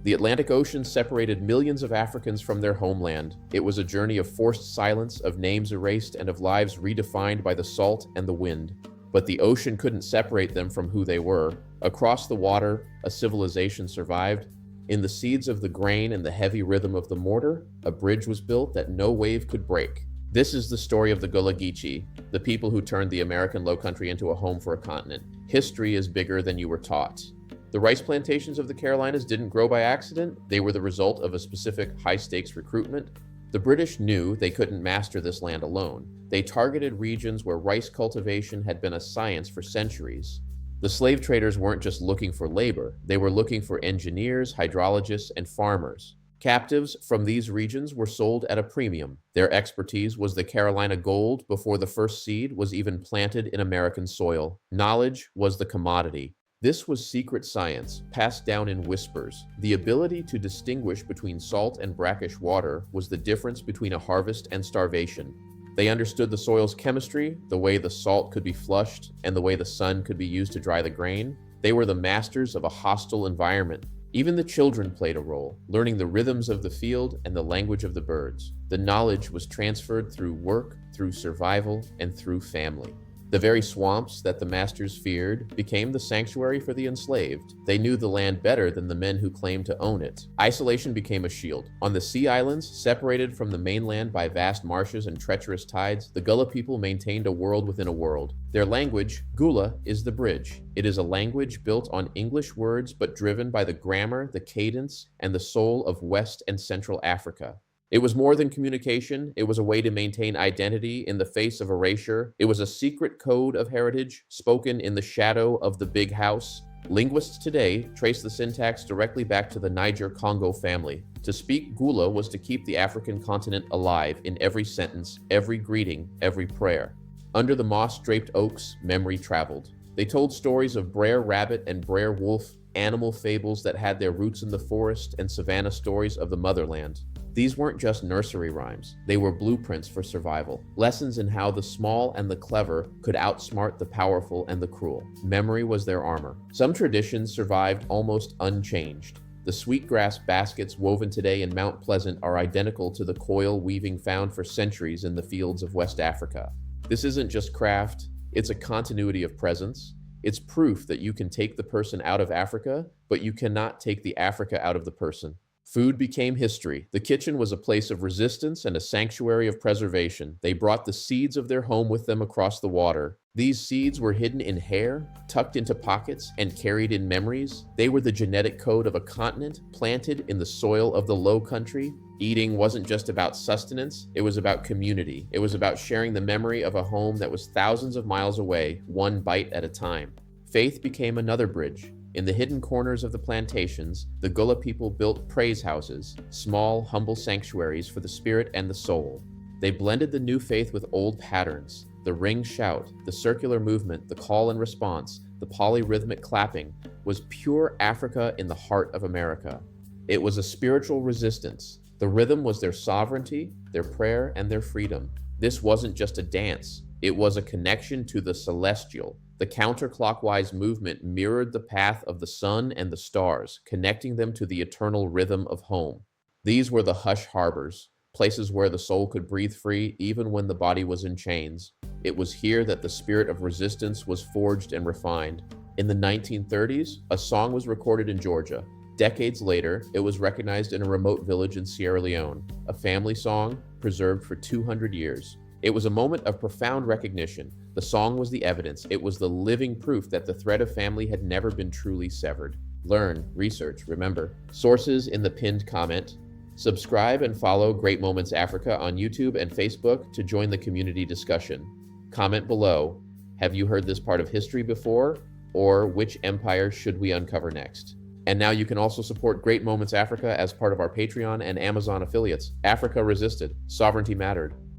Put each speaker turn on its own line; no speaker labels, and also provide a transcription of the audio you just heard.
The Atlantic Ocean separated millions of Africans from their homeland. It was a journey of forced silence, of names erased, and of lives redefined by the salt and the wind. But the ocean couldn't separate them from who they were. Across the water, a civilization survived. In the seeds of the grain and the heavy rhythm of the mortar, a bridge was built that no wave could break. This is the story of the Gullah Geechee, the people who turned the American lowcountry into a home for a continent. History is bigger than you were taught. The rice plantations of the Carolinas didn't grow by accident. They were the result of a specific high-stakes recruitment. The British knew they couldn't master this land alone. They targeted regions where rice cultivation had been a science for centuries. The slave traders weren't just looking for labor. They were looking for engineers, hydrologists, and farmers. Captives from these regions were sold at a premium. Their expertise was the Carolina gold before the first seed was even planted in American soil. Knowledge was the commodity. This was secret science, passed down in whispers. The ability to distinguish between salt and brackish water was the difference between a harvest and starvation. They understood the soil's chemistry, the way the salt could be flushed, and the way the sun could be used to dry the grain. They were the masters of a hostile environment. Even the children played a role, learning the rhythms of the field and the language of the birds. The knowledge was transferred through work, through survival, and through family. The very swamps that the masters feared became the sanctuary for the enslaved. They knew the land better than the men who claimed to own it. Isolation became a shield. On the sea islands, separated from the mainland by vast marshes and treacherous tides, the Gullah people maintained a world within a world. Their language, Gullah, is the bridge. It is a language built on English words but driven by the grammar, the cadence, and the soul of West and Central Africa. It was more than communication. It was a way to maintain identity in the face of erasure. It was a secret code of heritage spoken in the shadow of the big house. Linguists today trace the syntax directly back to the Niger-Congo family. To speak Gullah was to keep the African continent alive in every sentence, every greeting, every prayer. Under the moss-draped oaks, memory traveled. They told stories of Brer Rabbit and Brer Wolf, animal fables that had their roots in the forest, and savanna stories of the motherland. These weren't just nursery rhymes. They were blueprints for survival, lessons in how the small and the clever could outsmart the powerful and the cruel. Memory was their armor. Some traditions survived almost unchanged. The sweetgrass baskets woven today in Mount Pleasant are identical to the coil weaving found for centuries in the fields of West Africa. This isn't just craft, it's a continuity of presence. It's proof that you can take the person out of Africa, but you cannot take the Africa out of the person. Food became history. The kitchen was a place of resistance and a sanctuary of preservation. They brought the seeds of their home with them across the water. These seeds were hidden in hair, tucked into pockets, and carried in memories. They were the genetic code of a continent planted in the soil of the Low Country. Eating wasn't just about sustenance, it was about community. It was about sharing the memory of a home that was thousands of miles away, one bite at a time. Faith became another bridge. In the hidden corners of the plantations, the Gullah people built praise houses, small, humble sanctuaries for the spirit and the soul. They blended the new faith with old patterns. The ring shout, the circular movement, the call and response, the polyrhythmic clapping was pure Africa in the heart of America. It was a spiritual resistance. The rhythm was their sovereignty, their prayer, and their freedom. This wasn't just a dance. It was a connection to the celestial. The counterclockwise movement mirrored the path of the sun and the stars, connecting them to the eternal rhythm of home. These were the hush harbors, places where the soul could breathe free even when the body was in chains. It was here that the spirit of resistance was forged and refined. In the 1930s, a song was recorded in Georgia. Decades later, it was recognized in a remote village in Sierra Leone, a family song preserved for 200 years. It was a moment of profound recognition. The song was the evidence. It was the living proof that the thread of family had never been truly severed. Learn, research, remember. Sources in the pinned comment. Subscribe and follow Great Moments Africa on YouTube and Facebook to join the community discussion. Comment below, have you heard this part of history before? Or which empire should we uncover next? And now you can also support Great Moments Africa as part of our Patreon and Amazon affiliates. Africa resisted. Sovereignty mattered.